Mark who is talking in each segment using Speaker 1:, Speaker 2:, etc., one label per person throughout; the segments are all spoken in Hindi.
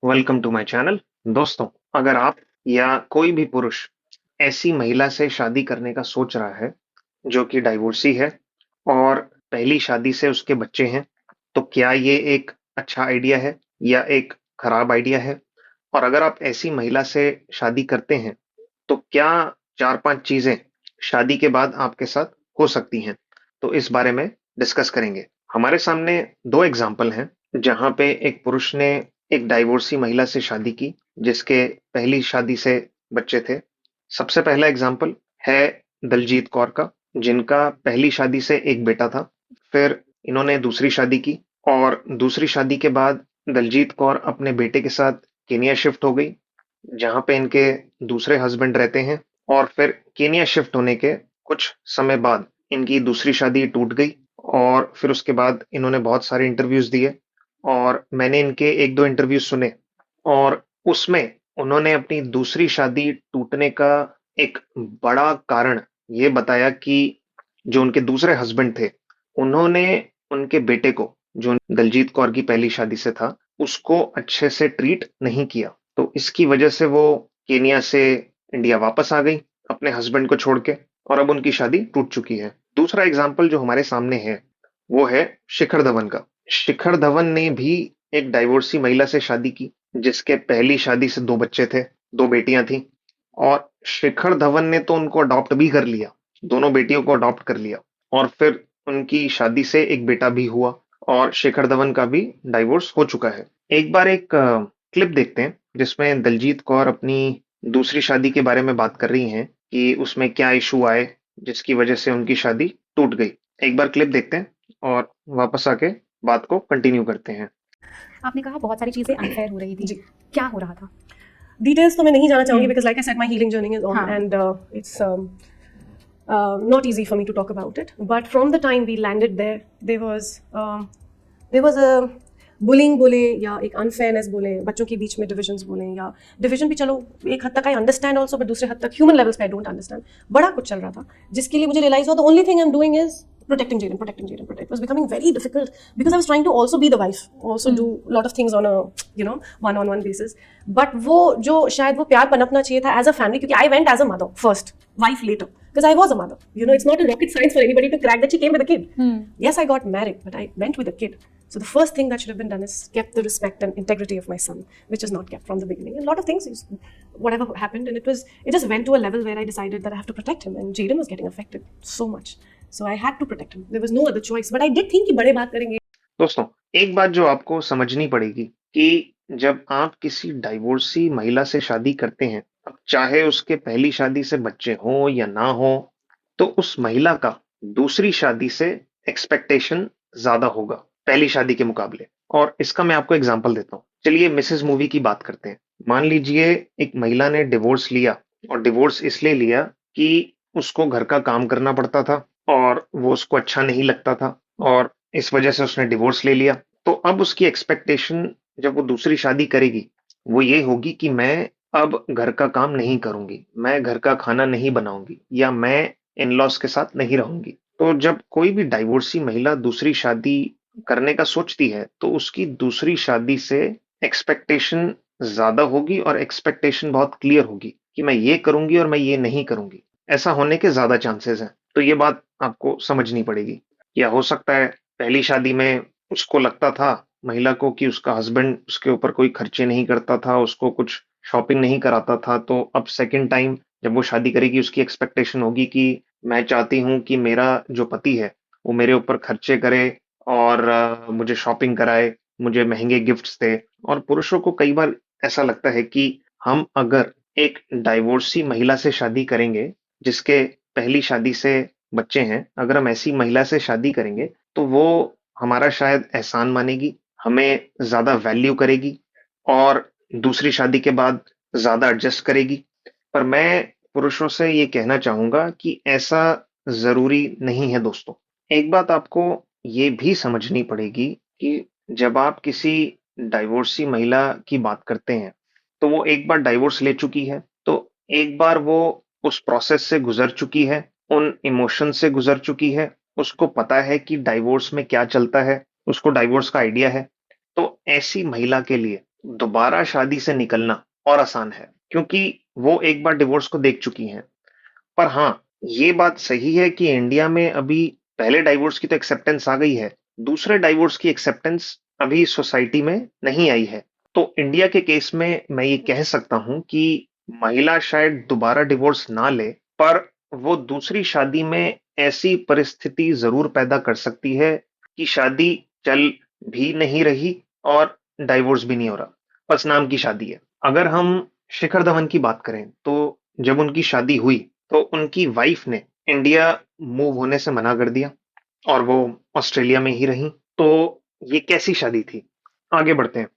Speaker 1: Welcome to my channel. दोस्तों, अगर आप या कोई भी पुरुष ऐसी महिला से शादी करने का सोच रहा है जो कि डाइवोर्सी है और पहली शादी से उसके बच्चे हैं, तो क्या ये एक अच्छा आइडिया है या एक खराब आइडिया है? और अगर आप ऐसी महिला से शादी करते हैं, तो क्या 4-5 चीजें शादी के बाद आपके साथ हो सकती हैं? तो इस बारे में डिस्कस करेंगे। हमारे सामने 2 एग्जाम्पल हैं, जहाँ पे एक पुरुष ने एक डाइवोर्सी महिला से शादी की, जिसके पहली शादी से बच्चे थे। सबसे पहला एग्जाम्पल है दलजीत कौर का, जिनका पहली शादी से एक बेटा था। फिर इन्होंने दूसरी शादी की और दूसरी शादी के बाद दलजीत कौर अपने बेटे के साथ केन्या शिफ्ट हो गई, जहाँ पे इनके दूसरे हस्बैंड रहते हैं। और फिर केन्या शिफ्ट होने के कुछ समय बाद इनकी दूसरी शादी टूट गई और फिर उसके बाद इन्होंने बहुत सारे इंटरव्यूज दिए और मैंने इनके एक दो इंटरव्यूज सुने और उसमें उन्होंने अपनी दूसरी शादी टूटने का एक बड़ा कारण ये बताया कि जो उनके दूसरे हस्बैंड थे, उन्होंने उनके बेटे को, जो दलजीत कौर की पहली शादी से था, उसको अच्छे से ट्रीट नहीं किया। तो इसकी वजह से वो केनिया से इंडिया वापस आ गई अपने हस्बैंड को छोड़ के, और अब उनकी शादी टूट चुकी है। दूसरा एग्जाम्पल जो हमारे सामने है, वो है शिखर धवन का। शिखर धवन ने भी एक डाइवोर्सी महिला से शादी की, जिसके पहली शादी से 2 बच्चे थे, 2 बेटियां थीं। और शिखर धवन ने तो उनको अडॉप्ट भी कर लिया, दोनों बेटियों को अडॉप्ट कर लिया। और फिर उनकी शादी से एक बेटा भी हुआ और शिखर धवन का भी डाइवोर्स हो चुका है। एक बार एक क्लिप देखते हैं, जिसमें दलजीत कौर अपनी दूसरी शादी के बारे में बात कर रही हैं कि उसमें क्या इशू आए, जिसकी वजह से उनकी शादी टूट गई। एक बार क्लिप देखते हैं और वापस आके बात को कंटिन्यू करते हैं।
Speaker 2: आपने कहा बहुत सारी चीज़ें अनफेयर हो रही थी,
Speaker 3: जी
Speaker 2: क्या हो रहा था?
Speaker 3: डिटेल्स तो मैं नहीं जाना चाहूंगी because like I said my healing journey is on
Speaker 2: हाँ।
Speaker 3: And it's not easy for me to talk about it, but from the time we landed there was a bullying बोले या एक अनफेयरनेस बोले, बच्चों के बीच में डिविजन्स बोले, या डिवीजन भी चलो एक हद तक आई अंडरस्टैंड ऑल्सो, बट दूसरे हद तक ह्यूमन लेवल्स पे आई डोंट अंडरस्टैंड। बड़ा कुछ चल रहा था जिसके लिए मुझे रियलाइज हुआ the only thing I am doing is protecting Jaden, protecting Jaden, protect. It was becoming very difficult because I was trying to also be the wife, also do a lot of things on a one-on-one basis. But वो जो शायद वो प्यार पनपना चाहिए था as a family, क्योंकि I went as a mother first, wife later, because I was a mother. It's not a rocket science for anybody to crack that she came with a kid. Yes, I got married, but I went with a kid. So the first thing that should have been done is kept the respect and integrity of my son, which is not kept from the beginning. And a lot of things, whatever happened, and it just went to a level where I decided that I have to protect him, and Jaden was getting affected so much. So I had to protect him. There was no other choice. But I did think कि बड़े बात करेंगे.
Speaker 1: दोस्तों, एक बात जो आपको समझनी पड़ेगी कि जब आप किसी डाइवोर्सी महिला से शादी करते हैं, अब चाहे उसके पहली शादी से बच्चे हों या ना हो, तो उस महिला का दूसरी शादी से एक्सपेक्टेशन ज्यादा होगा पहली शादी के मुकाबले। और इसका मैं आपको एग्जांपल देता हूँ। चलिए मिसेस मूवी की बात करते हैं। मान लीजिए एक महिला ने डिवोर्स लिया, और डिवोर्स इसलिए लिया कि उसको घर का काम करना पड़ता था और वो उसको अच्छा नहीं लगता था, और इस वजह से उसने डिवोर्स ले लिया। तो अब उसकी एक्सपेक्टेशन जब वो दूसरी शादी करेगी, वो ये होगी कि मैं अब घर का काम नहीं करूंगी, मैं घर का खाना नहीं बनाऊंगी, या मैं इन लॉज के साथ नहीं रहूंगी। तो जब कोई भी डाइवोर्सी महिला दूसरी शादी करने का सोचती है, तो उसकी दूसरी शादी से एक्सपेक्टेशन ज्यादा होगी और एक्सपेक्टेशन बहुत क्लियर होगी कि मैं ये करूंगी और मैं ये नहीं करूंगी। ऐसा होने के ज्यादा चांसेस हैं। तो ये बात आपको समझनी पड़ेगी। या हो सकता है पहली शादी में उसको लगता था, महिला को, कि उसका हस्बैंड उसके ऊपर कोई खर्चे नहीं करता था, उसको कुछ शॉपिंग नहीं कराता था। तो अब सेकंड टाइम जब वो शादी करेगी, उसकी एक्सपेक्टेशन होगी कि मैं चाहती हूँ कि मेरा जो पति है वो मेरे ऊपर खर्चे करे और मुझे शॉपिंग कराए, मुझे महंगे गिफ्ट्स दे। और पुरुषों को कई बार ऐसा लगता है कि हम अगर एक डाइवोर्सी महिला से शादी करेंगे, जिसके पहली शादी से बच्चे हैं, अगर हम ऐसी महिला से शादी करेंगे, तो वो हमारा शायद एहसान मानेगी, हमें ज्यादा वैल्यू करेगी और दूसरी शादी के बाद ज्यादा एडजस्ट करेगी। पर मैं पुरुषों से ये कहना चाहूंगा कि ऐसा जरूरी नहीं है दोस्तों। एक बात आपको ये भी समझनी पड़ेगी कि जब आप किसी डाइवोर्सी महिला की बात करते हैं, तो वो एक बार डाइवोर्स ले चुकी है, तो एक बार वो उस प्रोसेस से गुजर चुकी है, उन इमोशन से गुजर चुकी है, उसको पता है कि डाइवोर्स में क्या चलता है, उसको डाइवोर्स का आइडिया है। तो ऐसी महिला के लिए दोबारा शादी से निकलना और आसान है, क्योंकि वो एक बार डिवोर्स को देख चुकी हैं। पर हाँ, ये बात सही है कि इंडिया में अभी पहले डाइवोर्स की तो एक्सेप्टेंस आ गई है, दूसरे डाइवोर्स की एक्सेप्टेंस अभी सोसाइटी में नहीं आई है। तो इंडिया के केस में मैं ये कह सकता हूँ कि महिला शायद दोबारा डिवोर्स ना ले, पर वो दूसरी शादी में ऐसी परिस्थिति जरूर पैदा कर सकती है कि शादी चल भी नहीं रही और डाइवोर्स भी नहीं हो रहा, बस नाम की शादी है। अगर हम शिखर धवन की बात करें, तो जब उनकी शादी हुई तो उनकी वाइफ ने इंडिया मूव होने से मना कर दिया और वो ऑस्ट्रेलिया में ही रहीं। तो ये कैसी शादी थी? आगे बढ़ते हैं।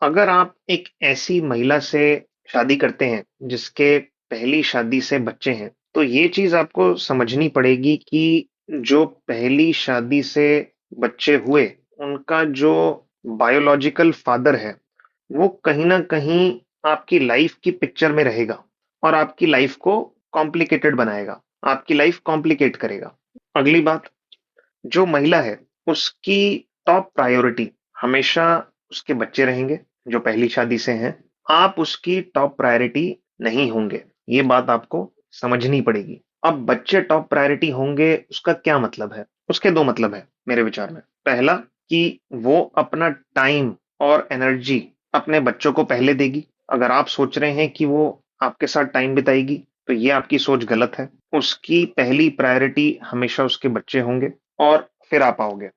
Speaker 1: अगर आप एक ऐसी महिला से शादी करते हैं जिसके पहली शादी से बच्चे हैं, तो ये चीज आपको समझनी पड़ेगी कि जो पहली शादी से बच्चे हुए, उनका जो बायोलॉजिकल फादर है, वो कहीं ना कहीं आपकी लाइफ की पिक्चर में रहेगा और आपकी लाइफ को कॉम्प्लिकेटेड बनाएगा, आपकी लाइफ कॉम्प्लिकेट करेगा। अगली बात, जो महिला है उसकी टॉप प्रायोरिटी हमेशा उसके बच्चे रहेंगे जो पहली शादी से हैं। आप उसकी टॉप प्रायोरिटी नहीं होंगे, ये बात आपको समझनी पड़ेगी। अब बच्चे टॉप प्रायोरिटी होंगे उसका क्या मतलब है? उसके दो मतलब है मेरे विचार में। पहला, कि वो अपना टाइम और एनर्जी अपने बच्चों को पहले देगी। अगर आप सोच रहे हैं कि वो आपके साथ टाइम बिताएगी, तो ये आपकी सोच गलत है। उसकी पहली प्रायोरिटी हमेशा उसके बच्चे होंगे और फिर आप आओगे।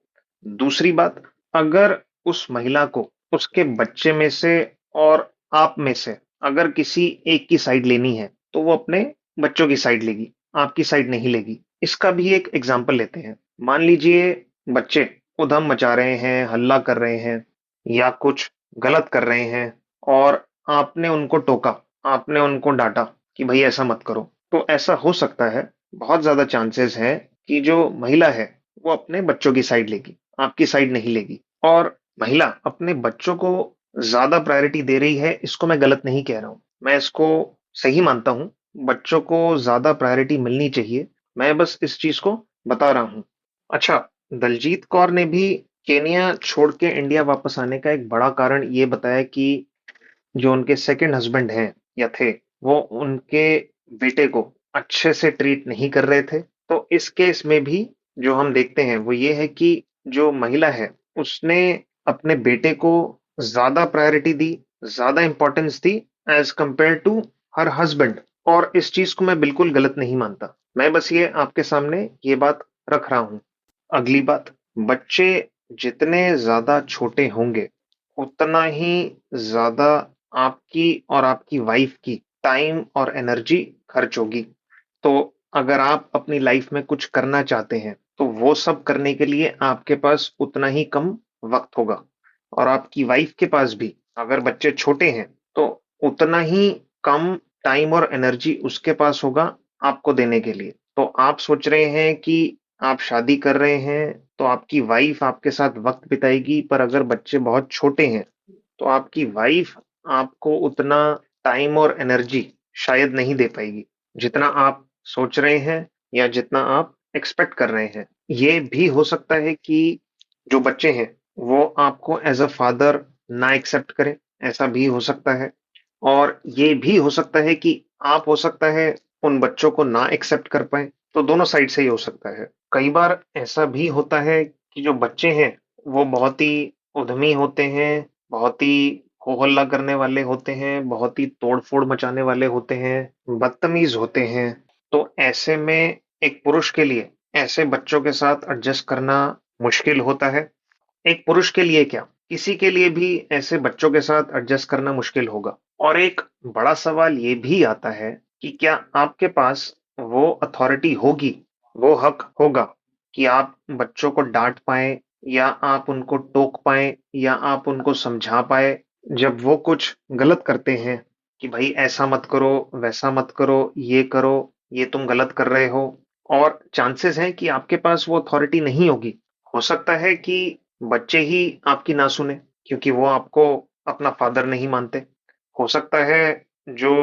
Speaker 1: दूसरी बात, अगर उस महिला को उसके बच्चे में से और आप में से अगर किसी एक की साइड लेनी है, तो वो अपने बच्चों की साइड लेगी, आपकी साइड नहीं लेगी। इसका भी एक एग्जाम्पल लेते हैं। मान लीजिए बच्चे उधम मचा रहे हैं, हल्ला कर रहे हैं या कुछ गलत कर रहे हैं और आपने उनको टोका, आपने उनको डांटा कि भाई ऐसा मत करो। तो ऐसा हो सकता है, बहुत ज्यादा चांसेस है कि जो महिला है वो अपने बच्चों की साइड लेगी, आपकी साइड नहीं लेगी। और महिला अपने बच्चों को ज्यादा प्रायोरिटी दे रही है, इसको मैं गलत नहीं कह रहा हूं, मैं इसको सही मानता हूं। बच्चों को ज्यादा प्रायोरिटी मिलनी चाहिए, मैं बस इस चीज को बता रहा हूं। अच्छा, दलजीत कौर ने भी केनिया छोड़ के इंडिया वापस आने का एक बड़ा कारण ये बताया कि जो उनके सेकंड हस्बैंड हैं या थे, वो उनके बेटे को अच्छे से ट्रीट नहीं कर रहे थे। तो इस केस में भी जो हम देखते हैं वो ये है कि जो महिला है उसने अपने बेटे को ज्यादा प्रायोरिटी दी, ज्यादा इंपॉर्टेंस दी as compared to her husband. और इस चीज को मैं बिल्कुल गलत नहीं मानता, मैं बस ये आपके सामने ये बात रख रहा हूं। अगली बात, बच्चे जितने ज्यादा छोटे होंगे उतना ही ज्यादा आपकी और आपकी वाइफ की टाइम और एनर्जी खर्च होगी। तो अगर आप अपनी लाइफ में कुछ करना चाहते हैं, तो वो सब करने के लिए आपके पास उतना ही कम वक्त होगा और आपकी वाइफ के पास भी, अगर बच्चे छोटे हैं, तो उतना ही कम टाइम और एनर्जी उसके पास होगा आपको देने के लिए। तो आप सोच रहे हैं कि आप शादी कर रहे हैं तो आपकी वाइफ आपके साथ वक्त बिताएगी, पर अगर बच्चे बहुत छोटे हैं तो आपकी वाइफ आपको उतना टाइम और एनर्जी शायद नहीं दे पाएगी जितना आप सोच रहे हैं या जितना आप एक्सपेक्ट कर रहे हैं। ये भी हो सकता है कि जो बच्चे हैं वो आपको एज अ फादर ना एक्सेप्ट करें, ऐसा भी हो सकता है। और ये भी हो सकता है कि आप हो सकता है उन बच्चों को ना एक्सेप्ट कर पाए। तो दोनों साइड से ही हो सकता है। कई बार ऐसा भी होता है कि जो बच्चे हैं वो बहुत ही उद्यमी होते हैं, बहुत ही हो हल्ला करने वाले होते हैं, बहुत ही तोड़-फोड़ मचाने वाले होते हैं, बदतमीज होते हैं। तो ऐसे में एक पुरुष के लिए ऐसे बच्चों के साथ एडजस्ट करना मुश्किल होता है। एक पुरुष के लिए क्या, किसी के लिए भी ऐसे बच्चों के साथ एडजस्ट करना मुश्किल होगा। और एक बड़ा सवाल ये भी आता है कि क्या आपके पास वो अथॉरिटी होगी, वो हक होगा कि आप बच्चों को डांट पाए या आप उनको टोक पाए या आप उनको समझा पाए जब वो कुछ गलत करते हैं कि भाई ऐसा मत करो, वैसा मत करो, ये तुम गलत कर रहे हो। और चांसेस हैं कि आपके पास वो अथॉरिटी नहीं होगी। हो सकता है कि बच्चे ही आपकी ना सुने क्योंकि वो आपको अपना फादर नहीं मानते। हो सकता है जो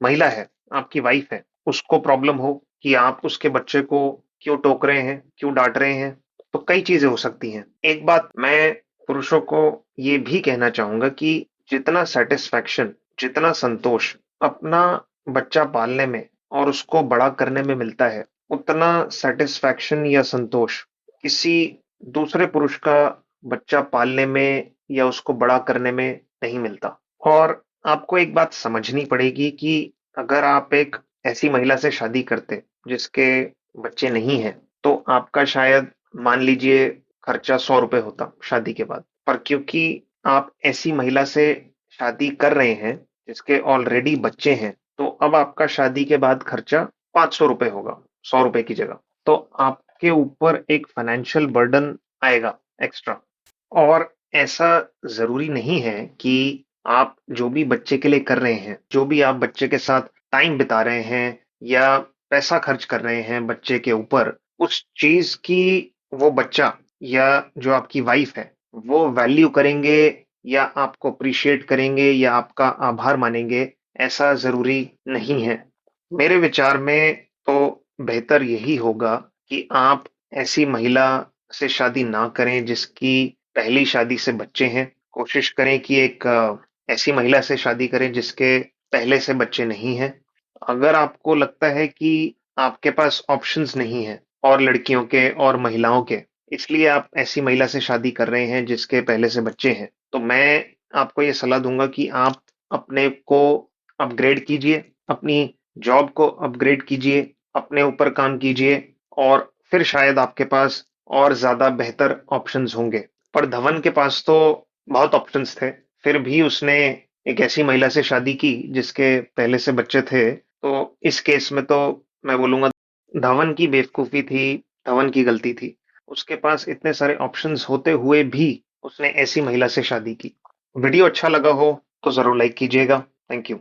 Speaker 1: महिला है, आपकी वाइफ है, उसको प्रॉब्लम हो कि आप उसके बच्चे को क्यों टोक रहे हैं, क्यों डांट रहे हैं। तो कई चीजें हो सकती हैं। एक बात मैं पुरुषों को ये भी कहना चाहूंगा कि जितना सेटिस्फैक्शन, जितना संतोष अपना बच्चा पालने में और उसको बड़ा करने में मिलता है, उतना सेटिस्फैक्शन या संतोष किसी दूसरे पुरुष का बच्चा पालने में या उसको बड़ा करने में नहीं मिलता। और आपको एक बात समझनी पड़ेगी कि अगर आप एक ऐसी महिला से शादी करते जिसके बच्चे नहीं हैं, तो आपका शायद मान लीजिए खर्चा 100 रुपए होता शादी के बाद। पर क्योंकि आप ऐसी महिला से शादी कर रहे हैं जिसके ऑलरेडी बच्चे हैं, तो अब आपका शादी के बाद खर्चा 500 रुपए होगा 100 रुपए की जगह। तो आपके ऊपर एक फाइनेंशियल बर्डन आएगा एक्स्ट्रा। और ऐसा जरूरी नहीं है कि आप जो भी बच्चे के लिए कर रहे हैं, जो भी आप बच्चे के साथ टाइम बिता रहे हैं या पैसा खर्च कर रहे हैं बच्चे के ऊपर, उस चीज की वो बच्चा या जो आपकी वाइफ है वो वैल्यू करेंगे या आपको अप्रिशिएट करेंगे या आपका आभार मानेंगे, ऐसा जरूरी नहीं है। मेरे विचार में तो बेहतर यही होगा कि आप ऐसी महिला से शादी ना करें जिसकी पहली शादी से बच्चे हैं। कोशिश करें कि एक ऐसी महिला से शादी करें जिसके पहले से बच्चे नहीं हैं। अगर आपको लगता है कि आपके पास ऑप्शंस नहीं हैं और लड़कियों के और महिलाओं के, इसलिए आप ऐसी महिला से शादी कर रहे हैं जिसके पहले से बच्चे हैं, तो मैं आपको ये सलाह दूंगा कि आप अपने को अपग्रेड कीजिए, अपनी जॉब को अपग्रेड कीजिए, अपने ऊपर काम कीजिए और फिर शायद आपके पास और ज़्यादा बेहतर ऑप्शंस होंगे। पर धवन के पास तो बहुत ऑप्शंस थे, फिर भी उसने एक ऐसी महिला से शादी की जिसके पहले से बच्चे थे। तो इस केस में तो मैं बोलूँगा धवन की बेवकूफ़ी थी, धवन की गलती थी। उसके पास इतने सारे ऑप्शंस होते हुए भी उसने ऐसी महिला से शादी की। वीडियो अच्छा लगा हो तो ज़रूर लाइक कीजिएगा। Thank you.